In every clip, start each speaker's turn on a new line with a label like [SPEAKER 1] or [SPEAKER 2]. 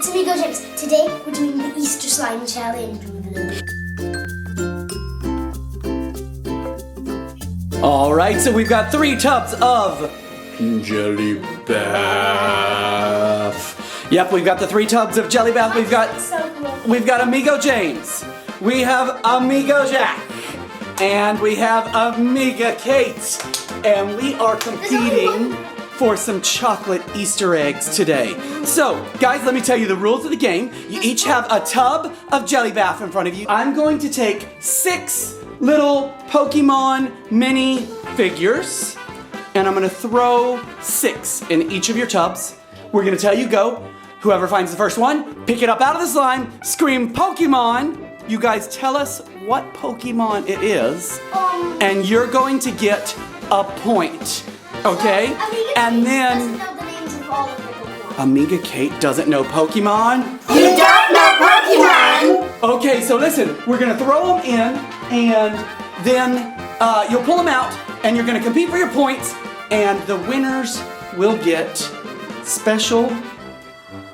[SPEAKER 1] it's Amigo James. Today we're doing the Easter slime challenge.
[SPEAKER 2] All right, so we've got 3 tubs of Gelli Baff. Yep, we've got the 3 tubs of Gelli Baff. We've got Amigo James. We have Amigo Jack. And we have Amiga Kate. And we are competing for some chocolate Easter eggs today. So, guys, let me tell you the rules of the game. You each have a tub of Gelli Baff in front of you. I'm going to take 6 little Pokemon mini figures, and I'm gonna throw 6 in each of your tubs. We're gonna tell you go. Whoever finds the first one, pick it up out of the slime, scream Pokemon. You guys tell us what Pokemon it is, and you're going to get a point. Okay? And then Amiga Kate doesn't know Pokemon.
[SPEAKER 1] You don't know Pokemon!
[SPEAKER 2] Okay, so listen, we're gonna throw them in, and then you'll pull them out, and you're gonna compete for your points, and the winners will get special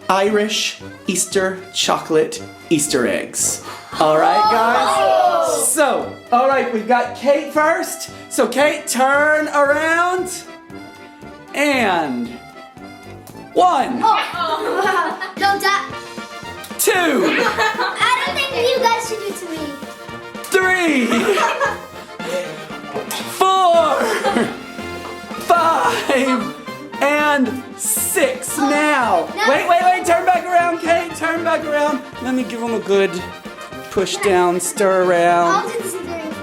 [SPEAKER 2] Irish Easter chocolate Easter eggs. All right, guys? So, all right, we've got Kate first. So Kate, turn around. And 1.
[SPEAKER 1] Don't die.
[SPEAKER 2] 2.
[SPEAKER 1] I don't think you guys should do it to me.
[SPEAKER 2] 3. 4. 5. And 6. Now, wait. Turn back around, Kate. Turn back around. Let me give them a good push down, stir around.
[SPEAKER 1] I'll do this again.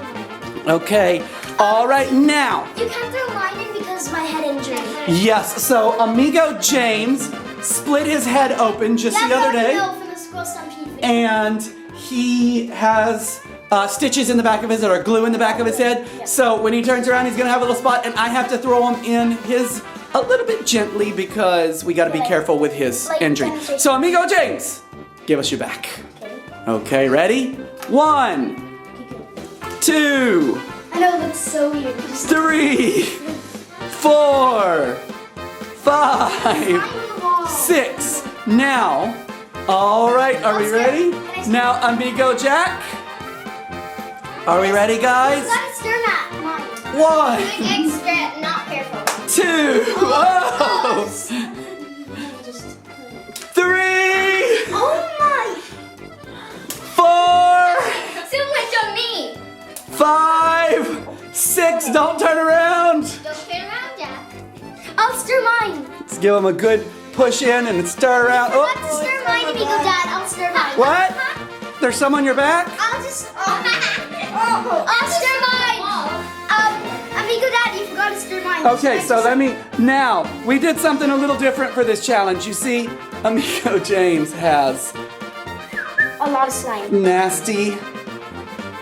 [SPEAKER 2] Okay. All right, now.
[SPEAKER 1] You can't throw mine in because of my head injury.
[SPEAKER 2] Yes, so Amigo James split his head open just the other day.
[SPEAKER 1] From the Squirrel Stampede.
[SPEAKER 2] And he has stitches in the back of his head, or glue in the back of his head. So when he turns around, he's gonna have a little spot, and I have to throw him in his a little bit gently because we gotta be careful with his injury. So Amigo James, give us your back. Okay, ready? 1, 2,
[SPEAKER 1] I know it looks so weird.
[SPEAKER 2] 3, 4, 5, 6. Now, all right, are we ready? Now, Amigo Jack. Are we ready, guys?
[SPEAKER 1] You gotta stir that mine.
[SPEAKER 2] 1,
[SPEAKER 1] Extra, not careful.
[SPEAKER 2] 2, 3,
[SPEAKER 1] Oh my!
[SPEAKER 2] 4,
[SPEAKER 1] So much on me.
[SPEAKER 2] 5, 6. Don't turn around.
[SPEAKER 1] Don't turn around, Jack. I'll stir mine.
[SPEAKER 2] Let's give him a good push in and stir around.
[SPEAKER 1] I'll stir mine, Amigo Dad. I'll stir mine.
[SPEAKER 2] What? There's some on your back?
[SPEAKER 1] I'll just. I'll stir mine. Amigo Dad, you forgot to stir mine.
[SPEAKER 2] Okay, so now, we did something a little different for this challenge. You see, Amigo James has
[SPEAKER 1] a lot of slime.
[SPEAKER 2] nasty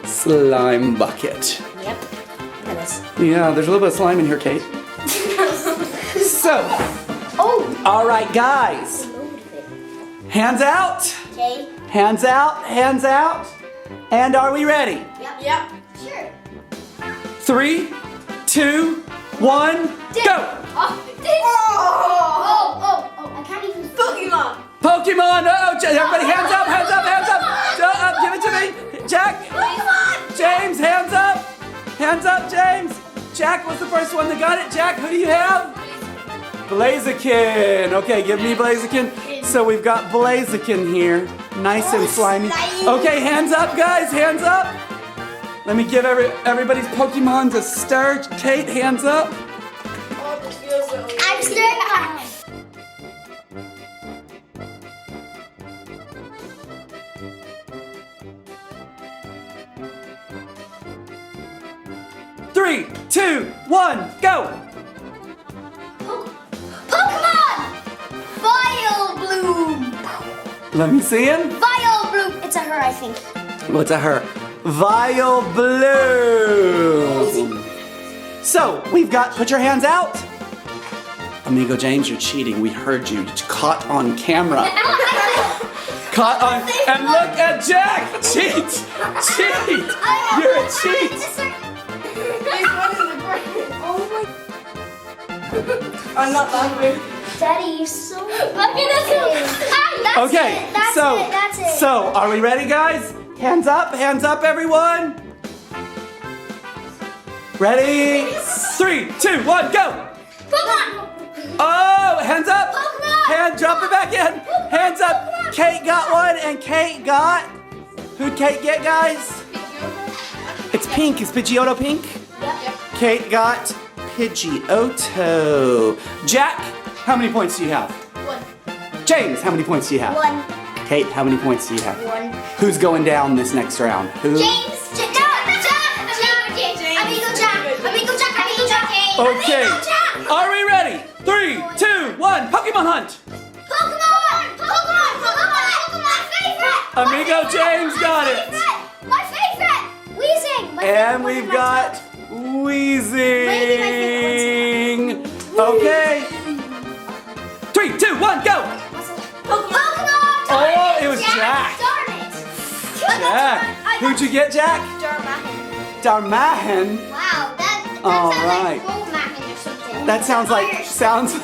[SPEAKER 2] slime bucket.
[SPEAKER 1] Yep. Look at this.
[SPEAKER 2] Yeah, there's a little bit of slime in here, Kate. So, all right, guys. Hands out.
[SPEAKER 1] Okay.
[SPEAKER 2] Hands out, hands out. And are we ready?
[SPEAKER 1] Yep. Sure.
[SPEAKER 2] 3, 2, 1, go!
[SPEAKER 1] I can't even.
[SPEAKER 2] Pokemon! Everybody hands up, hands up, hands up! Give it to me! Jack! James, hands up! Hands up, James! Jack was the first one that got it. Jack, who do you have? Blaziken! Okay, give me Blaziken. So we've got Blaziken here. Nice and slimy. Okay, hands up, guys, hands up! Let me give everybody's Pokemons a stir. Kate, hands up.
[SPEAKER 1] I'm stirring mine.
[SPEAKER 2] 3, 2, 1, go!
[SPEAKER 1] Pokemon! Vileplume!
[SPEAKER 2] Let me see him.
[SPEAKER 1] Vileplume! It's a her, I think.
[SPEAKER 2] What's a her? Vileplume. So, we've got, put your hands out. Amigo James, you're cheating. We heard you. It's caught on camera. Caught on, and look at Jack. Cheat. Cheat. You're a cheat.
[SPEAKER 1] Oh my.
[SPEAKER 3] I'm not laughing.
[SPEAKER 1] Daddy, you're so. Look at this.
[SPEAKER 2] Okay,
[SPEAKER 1] That's it.
[SPEAKER 2] So, are we ready, guys? Hands up, everyone. Ready? 3, 2, 1, go!
[SPEAKER 1] Pokemon!
[SPEAKER 2] Oh, hands up!
[SPEAKER 1] Pokemon!
[SPEAKER 2] Drop it back in. Hands up.
[SPEAKER 1] Pokemon!
[SPEAKER 2] Kate got one, and Kate got. Who'd Kate get, guys? It's pink. Is Pidgeotto pink?
[SPEAKER 1] Yep.
[SPEAKER 2] Kate got Pidgeotto. Jack, how many points do you have?
[SPEAKER 1] 1.
[SPEAKER 2] James, how many points do you have?
[SPEAKER 1] 1.
[SPEAKER 2] Kate, how many points do you have?
[SPEAKER 1] 1.
[SPEAKER 2] Who's going down this next round? Who?
[SPEAKER 1] James! Amigo Jack!
[SPEAKER 2] Okay.
[SPEAKER 1] Amigo Jack!
[SPEAKER 2] Are we ready? 3, 2, 1. Pokemon hunt.
[SPEAKER 1] Pokemon! My favorite!
[SPEAKER 2] Amigo James got it.
[SPEAKER 1] My favorite! Weezing!
[SPEAKER 2] And we've got Weezing. Okay. 3, 2, 1, go.
[SPEAKER 1] Pokemon!
[SPEAKER 2] Oh, it was Jack.
[SPEAKER 1] Darn it!
[SPEAKER 2] Jack. Who'd you get, Jack? Darmahan.
[SPEAKER 1] Wow, that
[SPEAKER 2] All
[SPEAKER 1] sounds
[SPEAKER 2] right.
[SPEAKER 1] like Bullmachen or something.
[SPEAKER 2] That sounds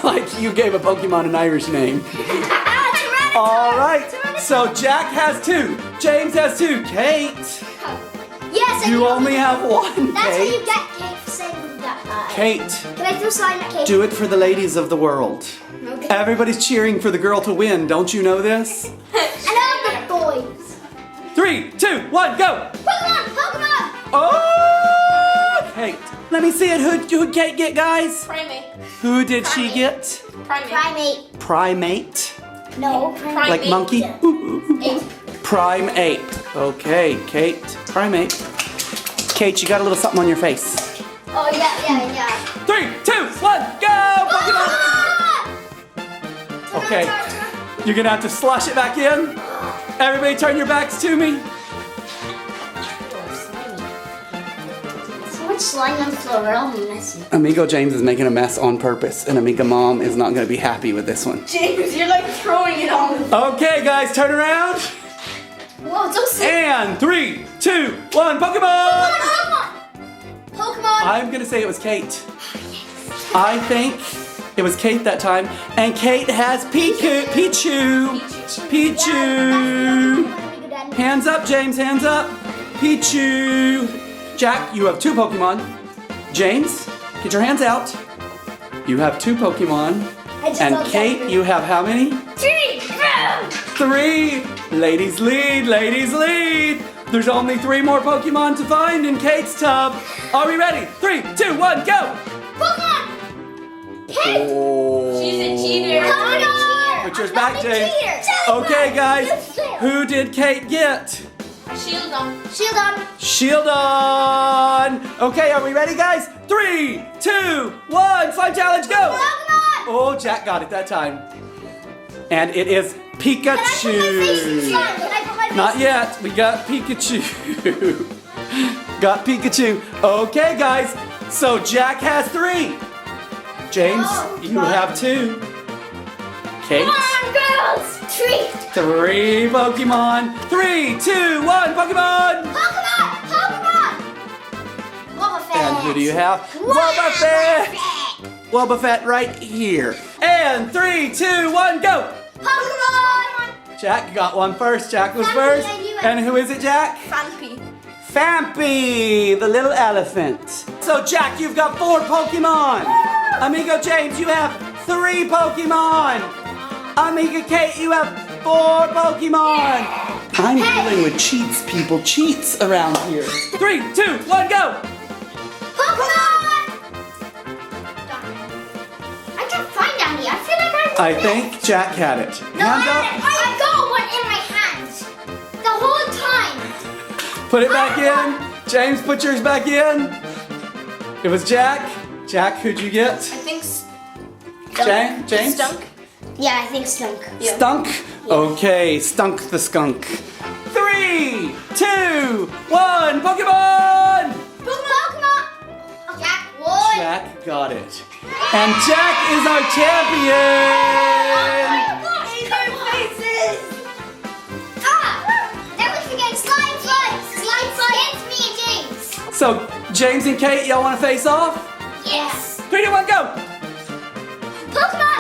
[SPEAKER 2] like you gave a Pokemon an Irish name. All right. So Jack has 2. James has 2. Kate,
[SPEAKER 1] Yes, and
[SPEAKER 2] you only have 1.
[SPEAKER 1] that's how
[SPEAKER 2] Kate.
[SPEAKER 1] you get Kate for saying that.
[SPEAKER 2] Kate,
[SPEAKER 1] Can I do a sign at Kate?
[SPEAKER 2] do it for the ladies of the world.
[SPEAKER 1] Okay.
[SPEAKER 2] Everybody's cheering for the girl to win. Don't you know this?
[SPEAKER 1] And all the boys.
[SPEAKER 2] 3, 2, 1, go.
[SPEAKER 1] Pokemon!
[SPEAKER 2] Oh, Kate. Let me see it. Who'd Kate get, guys?
[SPEAKER 3] Primate.
[SPEAKER 2] Who did she get?
[SPEAKER 3] Primate.
[SPEAKER 2] Primate.
[SPEAKER 1] No,
[SPEAKER 3] Primate.
[SPEAKER 2] Like monkey?
[SPEAKER 1] Yeah.
[SPEAKER 2] Prime ape. Okay, Kate. Primate. Kate, you got a little something on your face.
[SPEAKER 1] Oh, yeah.
[SPEAKER 2] 3, 2, 1, go! Pokemon! Okay. You're gonna have to slosh it back in. Everybody turn your backs to me.
[SPEAKER 1] So much slime on the floor, we're all messy.
[SPEAKER 2] Amigo James is making a mess on purpose, and Amiga Mom is not gonna be happy with this one.
[SPEAKER 3] James, you're like throwing it on.
[SPEAKER 2] Okay, guys, turn around.
[SPEAKER 1] Whoa, it's so sick.
[SPEAKER 2] And 3, 2, 1, Pokemon!
[SPEAKER 1] Pokemon!
[SPEAKER 2] I'm gonna say it was Kate. I think it was Kate that time, and Kate has Pichu. Hands up, James, hands up. Pichu. Jack, you have 2 Pokemon. James, get your hands out. You have 2 Pokemon. And Kate, you have how many?
[SPEAKER 1] 3!
[SPEAKER 2] 3. Ladies lead, ladies lead. There's only 3 more Pokemon to find in Kate's tub. Are we ready? 3, 2, 1, go.
[SPEAKER 1] Pokemon! Kate!
[SPEAKER 2] Oh.
[SPEAKER 3] She's a cheater.
[SPEAKER 2] Put yours back, James. Okay, guys. Who did Kate get?
[SPEAKER 3] Shield on.
[SPEAKER 1] Shield on.
[SPEAKER 2] Shield on. Okay, are we ready, guys? 3, 2, 1. Slime challenge, go.
[SPEAKER 1] Pokemon!
[SPEAKER 2] Oh, Jack got it that time. And it is Pikachu.
[SPEAKER 1] Can I put my face
[SPEAKER 2] Not yet. We got Pikachu. Got Pikachu. Okay, guys. So Jack has 3. James,
[SPEAKER 1] Oh,
[SPEAKER 2] you have 2. Kate,
[SPEAKER 1] Come on, girls! 3!
[SPEAKER 2] 3 Pokemon. 3, 2, 1, Pokemon.
[SPEAKER 1] Pokemon! Wobbuffet!
[SPEAKER 2] And who do you have? Wobbuffet. Wobbuffet right here. And 3, 2, 1, go.
[SPEAKER 1] Pokemon!
[SPEAKER 2] Jack got one first. Jack was
[SPEAKER 1] Fampy,
[SPEAKER 2] first.
[SPEAKER 1] I knew it.
[SPEAKER 2] And who is it, Jack?
[SPEAKER 3] Fampy.
[SPEAKER 2] Fampy, the little elephant. So Jack, you've got 4 Pokemon. Amigo James, you have 3 Pokemon. Amiga Kate, you have 4 Pokemon. I'm dealing with cheats, people. Cheats around here. 3, 2, 1, go.
[SPEAKER 1] Pokemon! I can't find any. I feel like
[SPEAKER 2] I think Jack had it.
[SPEAKER 1] No,
[SPEAKER 2] Hands up.
[SPEAKER 1] I got one in my hands. The whole time.
[SPEAKER 2] Put it back in. James, put yours back in. It was Jack. Jack, who'd you get?
[SPEAKER 3] I think
[SPEAKER 2] James?
[SPEAKER 3] Stunk.
[SPEAKER 1] Yeah, I think skunk.
[SPEAKER 3] Yeah.
[SPEAKER 2] Stunk? Okay, Stunk the skunk. 3, 2, 1, Pokemon!
[SPEAKER 1] Pokemon! Jack won.
[SPEAKER 2] Jack got it. And Jack is our champion!
[SPEAKER 1] faces! Never forget slime fights! Slime fights! It's me and James!
[SPEAKER 2] So, James and Kate, y'all want to face off?
[SPEAKER 1] Yes!
[SPEAKER 2] 3, 2, 1, go!
[SPEAKER 1] Pokemon!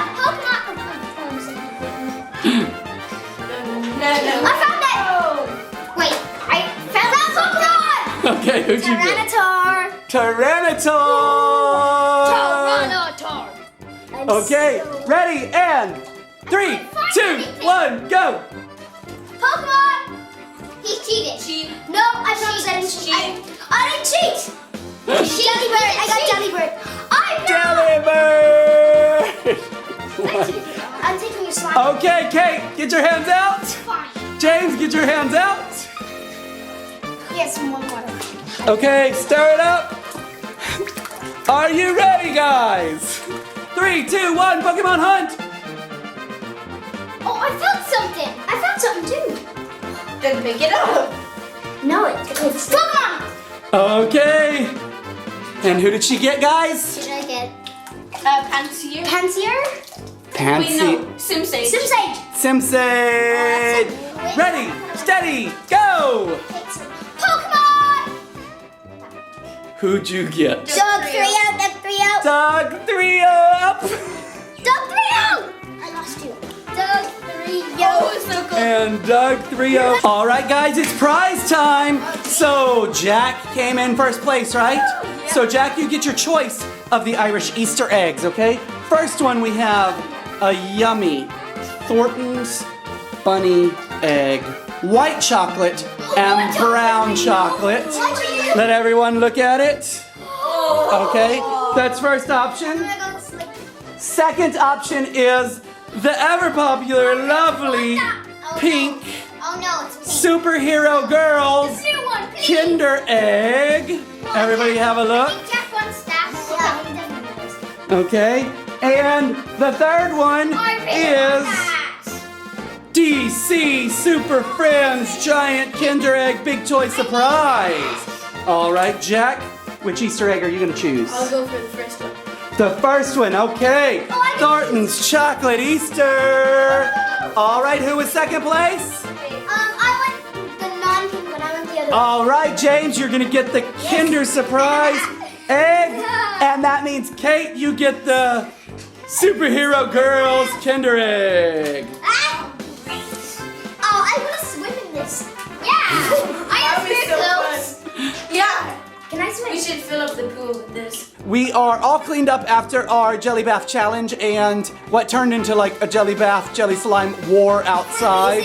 [SPEAKER 1] I found it. Wait, I found Pokemon.
[SPEAKER 2] Okay, who'd you get?
[SPEAKER 1] Tyranitar.
[SPEAKER 2] Tyranitar. Okay, ready, and 3, 2, 1, go.
[SPEAKER 1] Pokemon. He cheated.
[SPEAKER 3] Cheat.
[SPEAKER 1] No, I promise I didn't cheat. I didn't cheat. Jellybird. I got Jellybird.
[SPEAKER 2] Jellybird.
[SPEAKER 1] I'm taking your slime.
[SPEAKER 2] Okay, Kate, get your hands out.
[SPEAKER 1] Fine.
[SPEAKER 2] James, get your hands out.
[SPEAKER 1] Yes, some more water.
[SPEAKER 2] Okay, stir it up. Are you ready, guys? 3, 2, 1, Pokemon hunt.
[SPEAKER 1] Oh, I found something. I found something too.
[SPEAKER 3] Then pick it up.
[SPEAKER 1] No, it's Pokemon.
[SPEAKER 2] Okay. And who did she get, guys?
[SPEAKER 1] Who did I get?
[SPEAKER 3] Pansier.
[SPEAKER 1] Pansier?
[SPEAKER 3] Wait,
[SPEAKER 2] Pansy.
[SPEAKER 3] no. Simsage.
[SPEAKER 1] Simsage.
[SPEAKER 2] Simsage. Ready, steady, go.
[SPEAKER 1] Pokemon.
[SPEAKER 2] Who'd you get?
[SPEAKER 1] Dog 3-0. Dog 3-0.
[SPEAKER 2] Dog 3-up.
[SPEAKER 1] Dog 3-0. I lost you. Dog 3-0.
[SPEAKER 3] Oh, it's so good.
[SPEAKER 2] And Doug 3-0. All right, guys, it's prize time. So Jack came in first place, right? So Jack, you get your choice of the Irish Easter eggs, okay? First one, we have a yummy Thornton's bunny egg, white chocolate and brown chocolate. Let everyone look at it. Okay, that's first option. Second option is the ever popular, lovely, pink
[SPEAKER 1] Oh no, it's pink.
[SPEAKER 2] superhero girls
[SPEAKER 1] New one, pink.
[SPEAKER 2] Kinder Egg. Everybody have a look.
[SPEAKER 1] Jack wants that. Yeah, he definitely does.
[SPEAKER 2] Okay, and the third one is DC Super Friends Giant Kinder Egg Big Toy Surprise. All right, Jack, which Easter egg are you gonna choose?
[SPEAKER 3] I'll go for the first one.
[SPEAKER 2] The first one, okay. Thornton's Chocolate Easter. All right, who was second place?
[SPEAKER 1] I went the non-pink one. I went the other one.
[SPEAKER 2] All right, James, you're gonna get the Kinder Surprise egg, and that means Kate, you get the Superhero Girls Kinder Egg.
[SPEAKER 1] Ah! Oh, I want to swim in this. Yeah, I have
[SPEAKER 3] That'd be
[SPEAKER 1] big
[SPEAKER 3] so
[SPEAKER 1] clothes.
[SPEAKER 3] Yeah.
[SPEAKER 1] Can I swim?
[SPEAKER 3] We should fill up the pool with this.
[SPEAKER 2] We are all cleaned up after our Gelli Baff challenge and what turned into like a Gelli Baff, Jelly Slime war outside.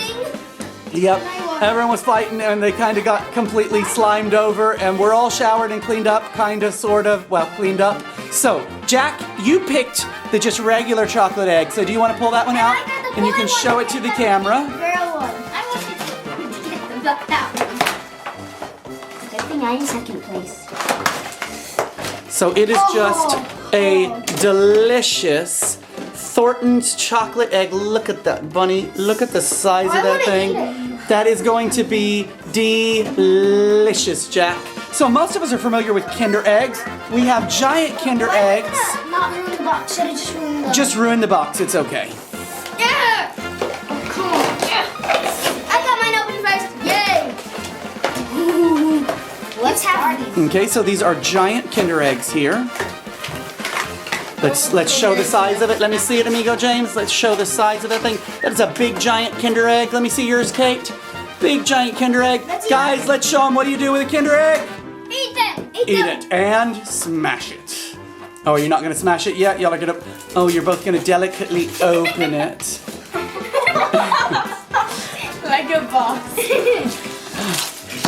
[SPEAKER 2] Yep. Everyone was fighting and they kind of got completely slimed over and we're all showered and cleaned up, kind of, sort of, well, cleaned up. So, Jack, you picked the just regular chocolate egg. So do you want to pull that one out? And you can show it to the camera.
[SPEAKER 1] Girl one. I want to get that one. Good thing I'm in second place.
[SPEAKER 2] So it is just a delicious Thornton's chocolate egg. Look at that, bunny. Look at the size of that
[SPEAKER 1] wanna
[SPEAKER 2] thing.
[SPEAKER 1] eat
[SPEAKER 2] That is going to be delicious, Jack. So most of us are familiar with Kinder eggs. We have giant Kinder eggs.
[SPEAKER 1] Not ruin the box. Should I just ruin the
[SPEAKER 2] Just ruin the box, it's okay.
[SPEAKER 1] Yeah! Oh, come on. Yeah. I got mine open first. Yay! Ooh. Let's have these.
[SPEAKER 2] Okay, so these are giant Kinder eggs here. Let's show the size of it. Let me see it, Amigo James. Let's show the size of that thing. That is a big giant Kinder egg. Let me see yours, Kate. Big giant Kinder egg. Guys, let's show them what do you do with a Kinder egg?
[SPEAKER 1] Eat them.
[SPEAKER 2] Eat it and smash it. Oh, you're not gonna smash it yet? Y'all are gonna, oh, you're both gonna delicately open it.
[SPEAKER 3] Like a boss.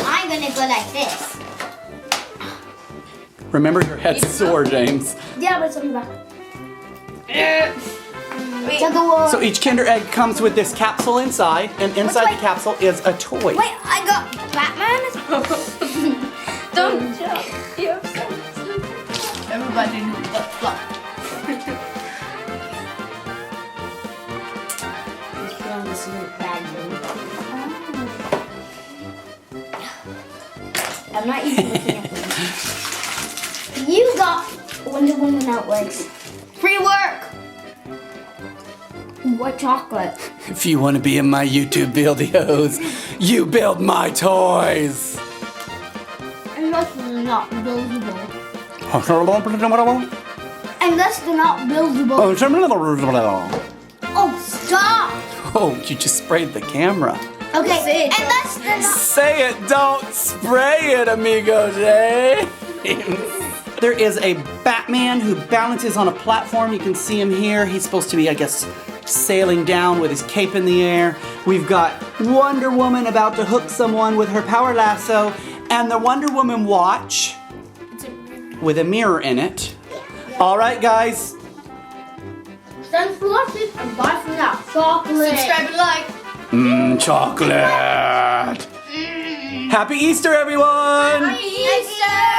[SPEAKER 1] I'm gonna go like this.
[SPEAKER 2] Remember your head's sore, James.
[SPEAKER 1] Yeah, but it's on the back.
[SPEAKER 3] Wait.
[SPEAKER 2] So each Kinder egg comes with this capsule inside, and inside the capsule is a toy.
[SPEAKER 1] Wait, I got Batman.
[SPEAKER 3] Don't jump. You have so much. Everybody knew that flop.
[SPEAKER 1] Let's put on this little bag. I'm not even looking at them. You got Wonder Woman outwards. Free work. What chocolate?
[SPEAKER 2] If you want to be in my YouTube videos, you build my toys.
[SPEAKER 1] Unless they're not buildable. Unless they're not buildable. Oh, stop!
[SPEAKER 2] Oh, you just sprayed the camera.
[SPEAKER 1] Okay, and that's the
[SPEAKER 2] Say it, don't spray it, Amigo James. There is a Batman who balances on a platform. You can see him here. He's supposed to be, I guess, sailing down with his cape in the air. We've got Wonder Woman about to hook someone with her power lasso, and the Wonder Woman watch with a mirror in it. All right, guys.
[SPEAKER 1] Thanks for watching and bye for now. Chocolate.
[SPEAKER 3] Subscribe and like.
[SPEAKER 2] Chocolate. Happy Easter, everyone.
[SPEAKER 1] Easter.